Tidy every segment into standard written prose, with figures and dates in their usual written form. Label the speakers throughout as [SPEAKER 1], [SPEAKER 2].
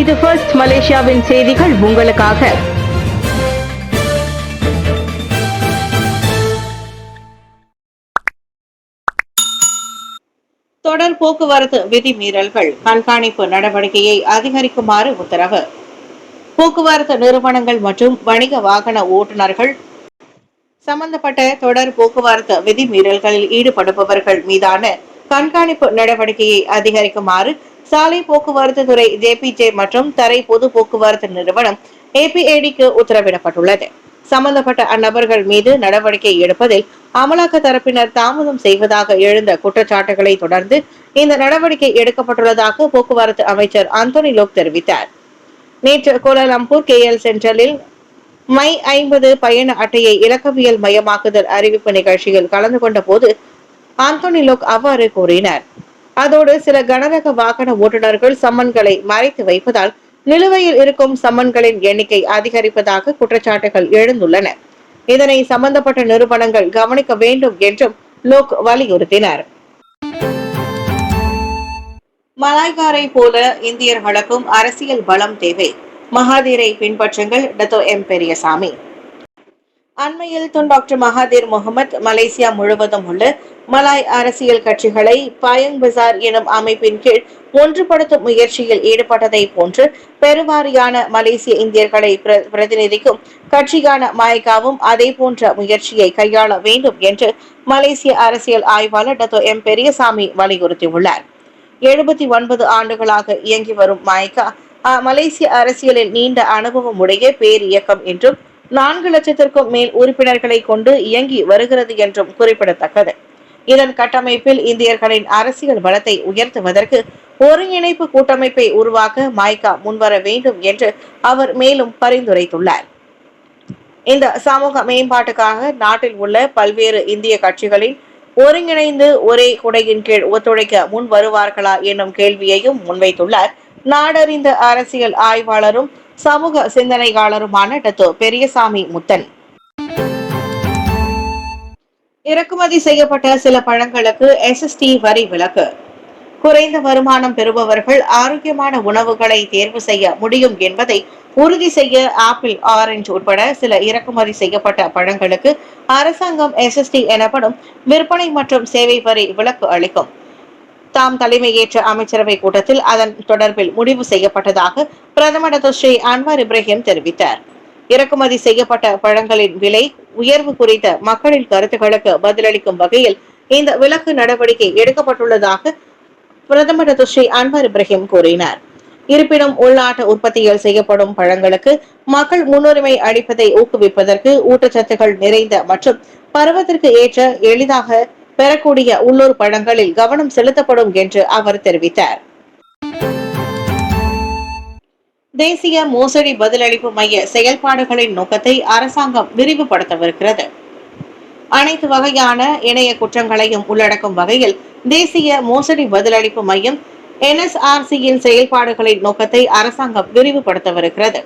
[SPEAKER 1] இது ஃபர்ஸ்ட் மலேசியாவின் செய்திகள் உங்களுக்காக. தொடர் போக்குவரத்து விதிமீறல்கள் கண்காணிப்பு நடவடிக்கையை அதிகரிக்குமாறு உத்தரவு. போக்குவரத்து நிறுவனங்கள் மற்றும் வணிக வாகன ஓட்டுநர்கள் சம்பந்தப்பட்ட தொடர் போக்குவரத்து விதிமீறல்களில் ஈடுபடுபவர்கள் மீதான கண்காணிப்பு நடவடிக்கையை அதிகரிக்குமாறு சாலை போக்குவரத்து துறை ஜேபிஜே மற்றும் தரை பொது போக்குவரத்து நிறுவனம் ஏபிஏடிக்கு உத்தரவிடப்பட்டுள்ளது. சம்பந்தப்பட்ட அந்நபர்கள் மீது நடவடிக்கை எடுப்பதில் அமலாக்க தரப்பினர் தாமதம் செய்வதாக எழுந்த குற்றச்சாட்டுகளை தொடர்ந்து இந்த நடவடிக்கை எடுக்கப்பட்டுள்ளதாக போக்குவரத்து அமைச்சர் அந்தோனி லோக் தெரிவித்தார். நேற்று கோலாலம்பூர் KL சென்ட்ரலில் மை 50 பயண அட்டையை இலக்கவியல் மயமாக்குதல் அறிவிப்பு நிகழ்ச்சியில் கலந்து கொண்ட போது அந்தோனி லோக் அவ்வாறு கூறினார். அதோடு சில கனரக வாகன ஓட்டுநர்கள் சம்மன்களை மறைத்து வைப்பதால் நிலுவையில் இருக்கும் சம்மன்களின் எண்ணிக்கை அதிகரிப்பதாக குற்றச்சாட்டுகள் எழுந்துள்ளன. இதனை சம்பந்தப்பட்ட நிறுவனங்கள் கவனிக்க வேண்டும் என்றும் லோக் வலியுறுத்தினார். மலாய்காரை போல இந்தியர்களுக்கும் அரசியல் பலம் தேவை. மகாதீரை பின்பற்றுங்கள் டத்தோ எம் பெரியசாமி. அண்மையில் டாக்டர் மகாதீர் முகமது மலேசியா முழுவதும் உள்ள மலாய் அரசியல் கட்சிகளை பாயங் பசார் எனும் அமைப்பின் கீழ் ஒன்றுபடுத்தும் முயற்சியில் ஈடுபட்டதை போன்று பெருவாரியான மலேசிய இந்தியர்களை பிரதிநிதிக்கும் கட்சியான மாய்காவும் அதே போன்ற முயற்சியை கையாள வேண்டும் என்று மலேசிய அரசியல் ஆய்வாளர் டத்தோ எம் பெரியசாமி வலியுறுத்தியுள்ளார். 79 ஆண்டுகளாக இயங்கி வரும் மாய்கா மலேசிய அரசியலில் நீண்ட அனுபவம் உடைய பேர் இயக்கம் என்றும் 4 லட்சத்திற்கும் மேல் உறுப்பினர்களை கொண்டு இயங்கி வருகிறது என்றும் குறிப்பிடத்தக்கது. இதன் கட்டமைப்பில் இந்தியர்களின் அரசியல் பலத்தை உயர்த்துவதற்கு ஒருங்கிணைப்பு கூட்டமைப்பை உருவாக்க மாய்கா முன்வர வேண்டும் என்று அவர் மேலும் பரிந்துரைத்துள்ளார். இந்த சமூக மேம்பாட்டுக்காக நாட்டில் உள்ள பல்வேறு இந்திய கட்சிகளின் ஒருங்கிணைந்து ஒரே குடையின் கீழ் ஒத்துழைக்க முன் வருவார்களா என்னும் கேள்வியையும் முன்வைத்துள்ளார். நாடறிந்த அரசியல் ஆய்வாளரும் சமூக சிந்தனையாளருமான டத்தோ பெரியசாமி முத்தன். இறக்குமதி செய்யப்பட்ட சில பழங்களுக்கு SST வரி விலக்கு. குறைந்த வருமானம் பெறுபவர்கள் ஆரோக்கியமான உணவுகளை தேர்வு செய்ய முடியும் என்பதை உறுதி செய்ய ஆப்பிள், ஆரஞ்சு உட்பட சில இறக்குமதி செய்யப்பட்ட பழங்களுக்கு அரசாங்கம் SST எனப்படும் விற்பனை மற்றும் சேவை வரி விலக்கு அளிக்கும். தாம் தலைமையேற்ற அமைச்சரவை கூட்டத்தில் அதன் தொடர்பில் முடிவு செய்யப்பட்டதாக பிரதமர் ஸ்ரீ அன்வார் இப்ராஹிம் தெரிவித்தார். இறக்குமதி செய்யப்பட்ட பழங்களின் விலை உயர்வு குறித்த மக்களின் கருத்துக்களுக்கு பதிலளிக்கும் வகையில் இந்த விலக்கு நடவடிக்கை எடுக்கப்பட்டுள்ளதாக பிரதமர் ஸ்ரீ அன்வார் இப்ராஹிம் கூறினார். இருப்பினும் உள்நாட்டு உற்பத்தியில் செய்யப்படும் பழங்களுக்கு மக்கள் முன்னுரிமை அளிப்பதை ஊக்குவிப்பதற்கு ஊட்டச்சத்துக்கள் நிறைந்த மற்றும் பருவத்திற்கு ஏற்ற எளிதாக பெறக்கூடிய உள்ளூர் பழங்களில் கவனம் செலுத்தப்படும் என்று அவர் தெரிவித்தார். தேசிய மோசடி பதிலளிப்பு மைய செயல்பாடுகளின் நோக்கத்தை அரசாங்கம் விரிவுபடுத்தவிருக்கிறது. அனைத்து வகையான இணைய குற்றங்களையும் உள்ளடக்கும் வகையில் தேசிய மோசடி பதிலளிப்பு மையம் NSRCயின் செயல்பாடுகளின் நோக்கத்தை அரசாங்கம் விரிவுபடுத்தவிருக்கிறது.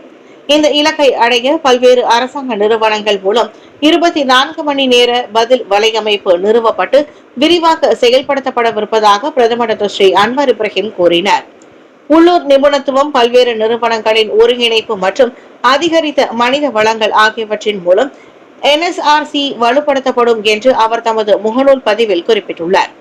[SPEAKER 1] இந்த இலக்கை அடைய பல்வேறு அரசாங்க நிறுவனங்கள் மூலம் 24 மணி நேர பதில் வலையமைப்பு நிறுவப்பட்டு விரிவாக செயல்படுத்தப்படவிருப்பதாக பிரதமர் ஸ்ரீ அன்வார் இப்ராஹிம் கூறினார். உள்ளூர் நிபுணத்துவம், பல்வேறு நிறுவனங்களின் ஒருங்கிணைப்பு மற்றும் அதிகரித்த மனித வளங்கள் ஆகியவற்றின் மூலம் NSRC வலுப்படுத்தப்படும் என்று அவர் தமது முகநூல் பதிவில் குறிப்பிட்டுள்ளார்.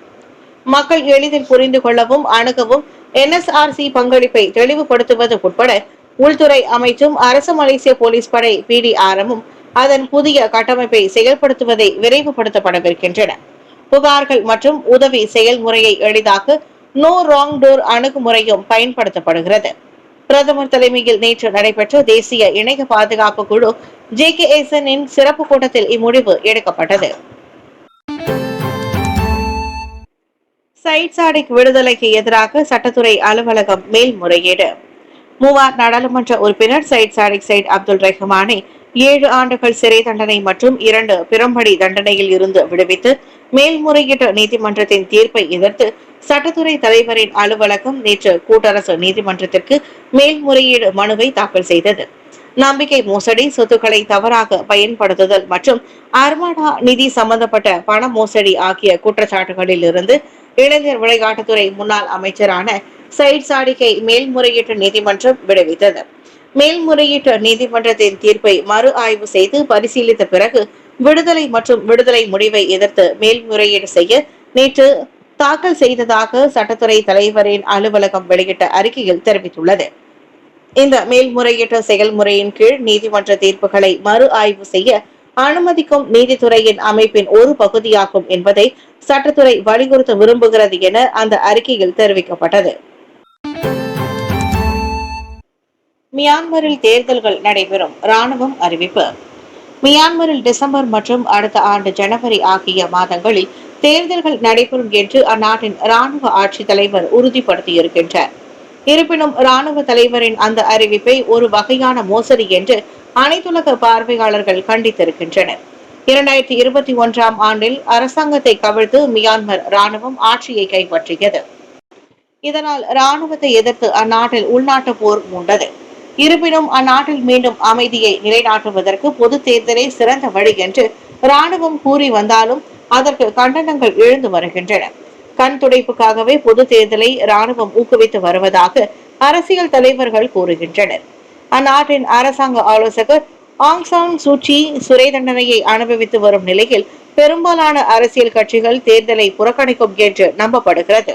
[SPEAKER 1] மக்கள் எளிதில் புரிந்து கொள்ளவும் அணுகவும் NSRC பங்களிப்பை தெளிவுபடுத்துவது உட்பட உள்துறை அமைச்சும் அரசு மலேசிய போலீஸ் படை PDRமும் அதன் புதிய கட்டமைப்பை செயல்படுத்துவதை விரைவுபடுத்தப்படவிருக்கின்றன. புகார்கள் மற்றும் உதவி செயல்முறையை எளிதாக்க நோ ராங் டோர் அணுகுமுறையும் பயன்படுத்தப்படுகிறது. பிரதமர் தலைமையில் நேற்று நடைபெற்ற தேசிய இணைய பாதுகாப்பு குழு JKSN சிறப்பு கூட்டத்தில் இம்முடிவு எடுக்கப்பட்டது. சயிட் சாடிக் விடுதலைக்கு எதிராக சட்டத்துறை அலுவலகம் மேல்முறையீடு. மூவார் நாடாளுமன்ற உறுப்பினர் சயிட் சாடிக் சயிட் அப்துல் ரஹ்மானை 7 ஆண்டுகள் சிறை தண்டனை மற்றும் 2 பிறம்படி தண்டனையில் இருந்து விடுவித்து மேல்முறையீட்டு நீதிமன்றத்தின் தீர்ப்பை எதிர்த்து சட்டத்துறை தலைவரின் அலுவலகம் நேற்று கூட்டரசு நீதிமன்றத்திற்கு மேல்முறையீடு மனுவை தாக்கல் செய்தது. நம்பிக்கை மோசடி, சொத்துக்களை தவறாக பயன்படுத்துதல் மற்றும் அர்மாடா நிதி சம்பந்தப்பட்ட பண மோசடி ஆகிய குற்றச்சாட்டுகளில் இருந்து இளைஞர் விளையாட்டுத்துறை முன்னாள் அமைச்சரான சயிட் சாடிக்கை மேல்முறையீட்டு நீதிமன்றம் விடுவித்தது. மேல்முறையீட்டு நீதிமன்றத்தின் தீர்ப்பை மறு ஆய்வு செய்து பரிசீலித்த பிறகு விடுதலை மற்றும் விடுதலை முடிவை எதிர்த்து மேல்முறையீடு செய்ய நேற்று தாக்கல் செய்ததாக சட்டத்துறை தலைவரின் அலுவலகம் வெளியிட்ட அறிக்கையில் தெரிவித்துள்ளது. இந்த மேல்முறையீட்டு செயல்முறையின் கீழ் நீதிமன்ற தீர்ப்புகளை மறு ஆய்வு செய்ய அனுமதிக்கும் நீதித்துறையின் அமைப்பின் ஒரு பகுதியாகும் என்பதை சட்டத்துறை வலியுறுத்த விரும்புகிறது என அந்த அறிக்கையில் தெரிவிக்கப்பட்டது. மியான்மரில் தேர்தல்கள் நடைபெறும், ராணுவம் அறிவிப்பு. மியான்மரில் டிசம்பர் மற்றும் அடுத்த ஆண்டு ஜனவரி ஆகிய மாதங்களில் தேர்தல்கள் நடைபெறும் என்று அந்நாட்டின் ராணுவ ஆட்சித் தலைவர் உறுதிப்படுத்தியிருக்கின்றார். இருப்பினும் ராணுவ தலைவரின் அந்த அறிவிப்பை ஒரு வகையான மோசடி என்று அனைத்துலக பார்வையாளர்கள் கண்டித்திருக்கின்றனர். 2021 ஆண்டில் அரசாங்கத்தை கவிழ்த்து மியான்மர் ராணுவம் ஆட்சியை கைப்பற்றியது. இதனால் ராணுவத்தை எதிர்த்து அந்நாட்டில் உள்நாட்டு போர் மூண்டது. இருப்பினும் அந்நாட்டில் மீண்டும் அமைதியை நிலைநாட்டுவதற்கு பொது தேர்தலே சிறந்த வழி என்று ராணுவம் கூறி வந்தாலும் அதற்கு கண்டனங்கள் எழுந்து வருகின்றன. கண் துடைப்புக்காகவே பொது தேர்தலை ராணுவம் ஊக்குவித்து வருவதாக அரசியல் தலைவர்கள் கூறுகின்றனர். அந்நாட்டின் அரசாங்க ஆலோசகர் ஆங் சான் சூச்சி சிறை தண்டனையை அனுபவித்து வரும் நிலையில் பெரும்பாலான அரசியல் கட்சிகள் தேர்தலை புறக்கணிக்கும் என்று நம்பப்படுகிறது.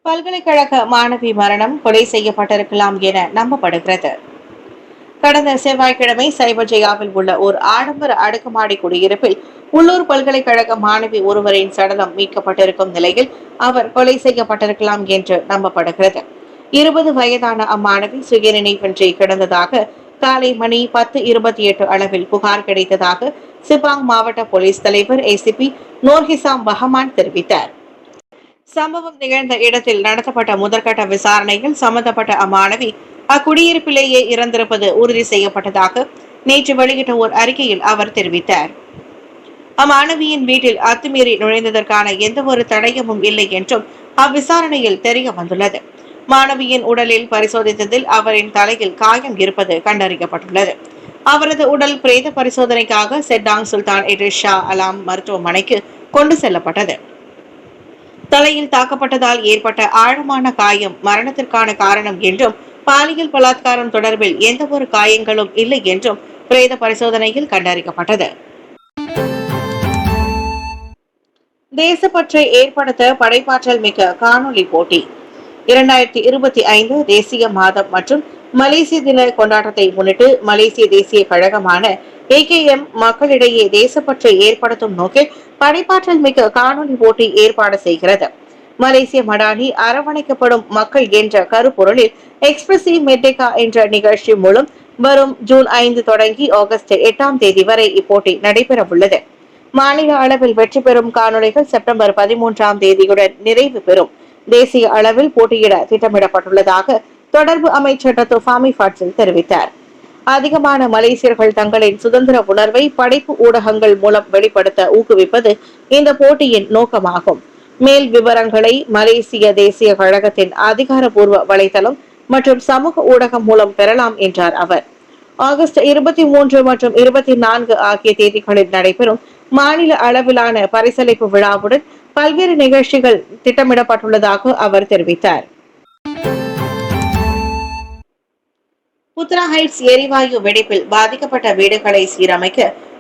[SPEAKER 1] பல்கலைக்கழக மாணவி மரணம் கொலை செய்யப்பட்டிருக்கலாம் என நம்பப்படுகிறது. கடந்த செவ்வாய்க்கிழமை சைபர்ஜெயாவில் உள்ள ஒரு ஆடம்பர அடுக்குமாடி குடியிருப்பில் உள்ளூர் பல்கலைக்கழக மாணவி ஒருவரின் சடலம் மீட்கப்பட்டிருக்கும் நிலையில் அவர் கொலை செய்யப்பட்டிருக்கலாம் என்று நம்பப்படுகிறது. 20 வயதான அம்மாணவி சுயநினைவின்றி கிடந்ததாக காலை மணி 10:28 அளவில் புகார் கிடைத்ததாக சிபாங் மாவட்ட போலீஸ் தலைவர் ஏசிபி நூர்ஹிசாம் பஹமான் தெரிவித்தார். சம்பவம் நிகழ்ந்த இடத்தில் நடத்தப்பட்ட முதற்கட்ட விசாரணையில் சம்பந்தப்பட்ட அம்மாணவி அக்குடியிருப்பிலேயே இறந்திருப்பது உறுதி செய்யப்பட்டதாக நேற்று வெளியிட்ட ஒரு அறிக்கையில் அவர் தெரிவித்தார். அம்மாணவியின் வீட்டில் அத்துமீறி நுழைந்ததற்கான எந்த ஒரு தடயமும் இல்லை என்றும் அவ்விசாரணையில் தெரிய வந்துள்ளது. மாணவியின் உடலில் பரிசோதித்ததில் அவரின் தலையில் காயம் இருப்பது கண்டறியப்பட்டுள்ளது. அவரது உடல் பிரேத பரிசோதனைக்காக செட்டாங் சுல்தான் இட்ரிஸ் ஷா அலாம் மருத்துவமனைக்கு கொண்டு செல்லப்பட்டது. தலையில் தாக்கப்பட்டதால் ஏற்பட்ட ஆழமான காயம் மரணத்திற்கான காரணம் என்றும் பாலியல் பலாத்காரம் தொடர்பில் எந்த ஒரு காயங்களும் இல்லை என்றும் பிரேத பரிசோதனையில் கண்டறியப்பட்டது. தேசப்பற்றை ஏற்படுத்த படைப்பாற்றல் மிக்க காணொலி போட்டி. 2025 தேசிய மாதம் மற்றும் மலேசிய தின கொண்டாட்டத்தை முன்னிட்டு மலேசிய தேசிய கழகமான AKM மக்களிடையே தேசப்பற்றை ஏற்படுத்தும் நோக்கில் படைப்பாற்றல் மிக்க காணொலி போட்டி ஏற்பாடு செய்கிறது. மலேசிய மடானி அரவணைக்கப்படும் மக்கள் என்ற கருப்பொருளில் எக்ஸ்பிரசிவ் மெர்டெகா என்ற நிகழ்ச்சி மூலம் வரும் ஜூன் 5 தொடங்கி ஆகஸ்ட் 8ஆம் தேதி வரை இப்போட்டி நடைபெறவுள்ளது. மாநில அளவில் வெற்றி பெறும் காணொலிகள் செப்டம்பர் 13ஆம் தேதியுடன் நிறைவு பெறும். தேசிய அளவில் போட்டியிட திட்டமிடப்பட்டுள்ளதாக தொடர்பு அமைச்சர் டத்தோ ஃபாமி ஃபாட்சில் தெரிவித்தார். அதிகமான மலேசியர்கள் தங்களின் சுதந்திர உணர்வை படைப்பு ஊடகங்கள் மூலம் வெளிப்படுத்த ஊக்குவிப்பது இந்த போட்டியின் நோக்கமாகும். மேல் விவரங்களை மலேசிய தேசிய கழகத்தின் அதிகாரப்பூர்வ வலைதளம் மற்றும் சமூக ஊடகம் மூலம் பெறலாம் என்றார் அவர். ஆகஸ்ட் 23 மற்றும் 24 ஆகிய தேதிகளில் நடைபெறும் மாநில அளவிலான பரிசளிப்பு விழாவுடன் பல்வேறு நிகழ்ச்சிகள் திட்டமிடப்பட்டுள்ளதாக அவர் தெரிவித்தார். புத்ரா ஹைட்ஸ் எரிவாயு வெடிப்பில் பாதிக்கப்பட்ட வீடுகளை சீரமைக்க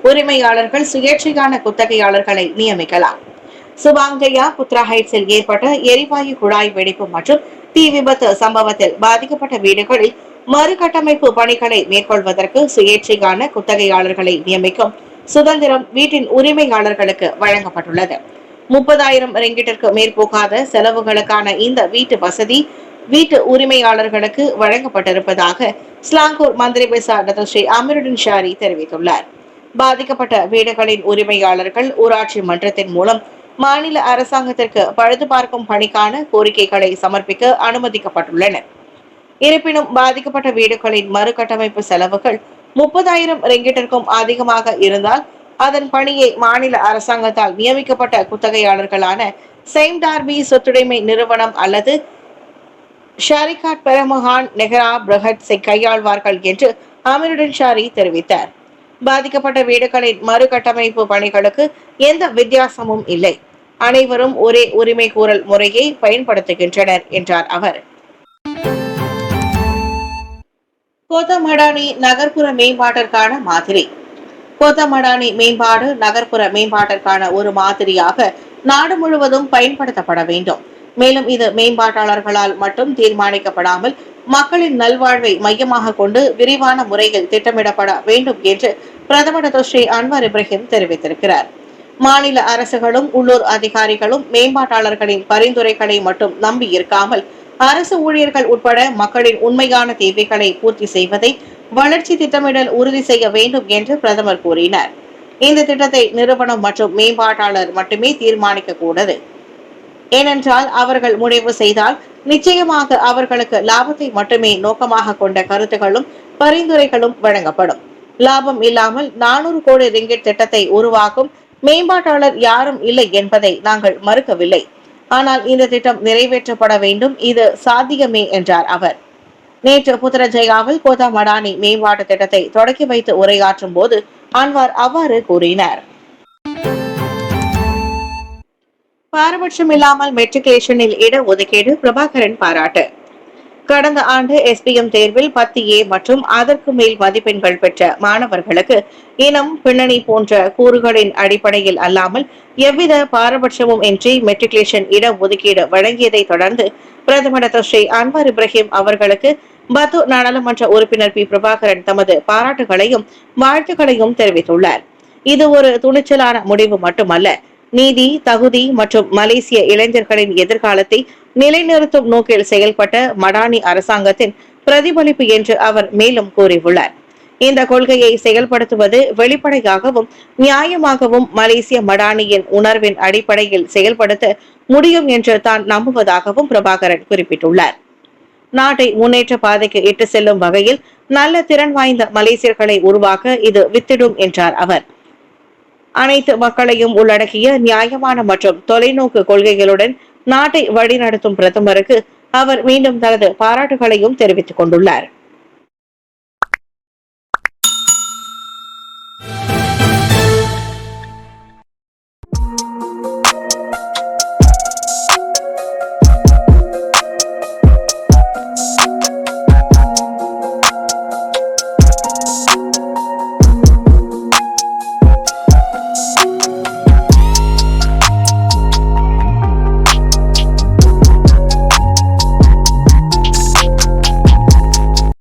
[SPEAKER 1] உரிமையாளர்கள் சுயேட்சையான குத்தகையாளர்களை நியமிக்கலாம். சுபாங்கையா புத்ரா ஹைட்ஸில் ஏற்பட்ட எரிவாயு குழாய் வெடிப்பு மற்றும் தீ விபத்து சம்பவத்தில் பாதிக்கப்பட்ட வீடுகளில் மறுகட்டமைப்பு பணிகளை மேற்கொள்வதற்கு சுயேட்சையான குத்தகையாளர்களை நியமிக்கும் சுதந்திரம் வீட்டின் உரிமையாளர்களுக்கு வழங்கப்பட்டுள்ளது. 30,000 ரிங்கிட்டிற்கு மேற்போகாத செலவுகளுக்கான இந்த வீட்டு வசதி வீட்டு உரிமையாளர்களுக்கு வழங்கப்பட்டிருப்பதாக ஸ்லாங்கூர் மந்திரி பெசா டாக்டர் ஸ்ரீ அமீருddin ஷாரி தெரிவித்துள்ளார். பாதிக்கப்பட்ட வீடுகளின் உரிமையாளர்கள் ஊராட்சி மன்றத்தின் மூலம் மாநில அரசாங்கத்திற்கு பழுது பார்க்கும் பணிக்கான கோரிக்கைகளை சமர்ப்பிக்க அனுமதிக்கப்பட்டுள்ளனர். இருப்பினும் பாதிக்கப்பட்ட வீடுகளின் மறுகட்டமைப்பு செலவுகள் 30,000 ரிங்கிட்டிற்கும் அதிகமாக இருந்தால் அதன் பணியை மாநில அரசாங்கத்தால் நியமிக்கப்பட்ட குத்தகையாளர்களான செயின்ட் டார்பி சொத்துடைமை நிறுவனம் அல்லது ஷாரிகாட் பெரமுகான் நெஹ்ரா பிரஹட் கையாள்வார்கள் என்று அமீருddin ஷாரி தெரிவித்தார். பாதிக்கப்பட்ட வீடுகளின் மறுகட்டமைப்பு பணிகளுக்கு எந்த வித்தியாசமும் இல்லை. அனைவரும் ஒரே உரிமை கூறல் முறையை பயன்படுத்துகின்றனர் என்றார் அவர். கோத்தமடானி நகர்ப்புற மேம்பாட்டிற்கான மாதிரி. கோத்தமடானி மேம்பாடு நகர்ப்புற மேம்பாட்டிற்கான ஒரு மாதிரியாக நாடு முழுவதும் பயன்படுத்தப்பட வேண்டும். மேலும் இது மேம்பாட்டாளர்களால் மட்டும் தீர்மானிக்கப்படாமல் மக்களின் நல்வாழ்வை மையமாக கொண்டு விரிவான முறையில் திட்டமிடப்பட வேண்டும் என்று பிரதமர் டாக்டர் ஸ்ரீ அன்வார் இப்ராஹிம் தெரிவித்திருக்கிறார். மாநில அரசுகளும் உள்ளூர் அதிகாரிகளும் மேம்பாட்டாளர்களின் பரிந்துரைகளை மட்டும் நம்பி இருக்காமல் அரசு ஊழியர்கள் உட்பட மக்களின் உண்மையான தேவைகளை பூர்த்தி செய்வதை வளர்ச்சி திட்டமிடல் உறுதி செய்ய வேண்டும் என்று பிரதமர் கூறினார். இந்த திட்டத்தை நிறுவனம் மற்றும் மேம்பாட்டாளர் மட்டுமே தீர்மானிக்க கூடாது. ஏனென்றால் அவர்கள் முடிவு செய்தால் நிச்சயமாக அவர்களுக்கு லாபத்தை மட்டுமே நோக்கமாக கொண்ட கருத்துகளும் பரிந்துரைகளும் வழங்கப்படும். லாபம் இல்லாமல் 400 கோடி ரிங்கிட் திட்டத்தை உருவாக்கும் மேம்பாட்டாளர் யாரும் இல்லை என்பதை நாங்கள் மறுக்கவில்லை. ஆனால் இந்த திட்டம் நிறைவேற்றப்பட வேண்டும், இது சாத்தியமே என்றார் அவர். நேற்று புத்ரஜயாவில் கோத்தமடானி மேம்பாட்டு திட்டத்தை தொடக்கி வைத்து உரையாற்றும் போது அன்வார் அவ்வாறு கூறினார். பாரபட்சம் இல்லாமல் மெட்ரிகுலேஷனில் இடஒதுக்கீடு பிரபாகரன் பாராட்டு. கடந்த ஆண்டு SPM தேர்வில் 10A மற்றும் அதற்கு மேல் மதிப்பெண்கள் பெற்ற மாணவர்களுக்கு இனம், பின்னணி போன்ற கூறுகளின் அடிப்படையில் அல்லாமல் எவ்வித பாரபட்சமும் இன்றி மெட்ரிகுலேஷன் இடஒதுக்கீடு வழங்கியதை தொடர்ந்து பிரதமர் டாக்டர் ஸ்ரீ அன்வார் இப்ராஹிம் அவர்களுக்கு பத்து நாடாளுமன்ற உறுப்பினர் பி பிரபாகரன் தமது பாராட்டுகளையும் வாழ்த்துக்களையும் தெரிவித்துள்ளார். இது ஒரு துணிச்சலான முடிவு மட்டுமல்ல, நீதி, தகுதி மற்றும் மலேசிய இளைஞர்களின் எதிர்காலத்தை நிலைநிறுத்தும் நோக்கில் செயல்பட்ட மடானி அரசாங்கத்தின் பிரதிபலிப்பு என்று அவர் மேலும் கூறியுள்ளார். இந்த கொள்கையை செயல்படுத்துவது வெளிப்படையாகவும் நியாயமாகவும் மலேசிய மடானியின் உணர்வின் அடிப்படையில் செயல்படுத்த முடியும் என்று தான் நம்புவதாகவும் பிரபாகரன் குறிப்பிட்டுள்ளார். நாட்டை முன்னேற்ற பாதைக்கு இட்டு செல்லும் வகையில் நல்ல திறன் வாய்ந்த மலேசியர்களை உருவாக்க இது வித்திடும் என்றார் அவர். அனைத்து மக்களையும் உள்ளடக்கிய நியாயமான மற்றும் தொலைநோக்கு கொள்கைகளுடன் நாட்டை வழிநடத்தும் பிரதமருக்கு அவர் மீண்டும் தனது பாராட்டுகளையும் தெரிவித்துக் கொண்டுள்ளார்.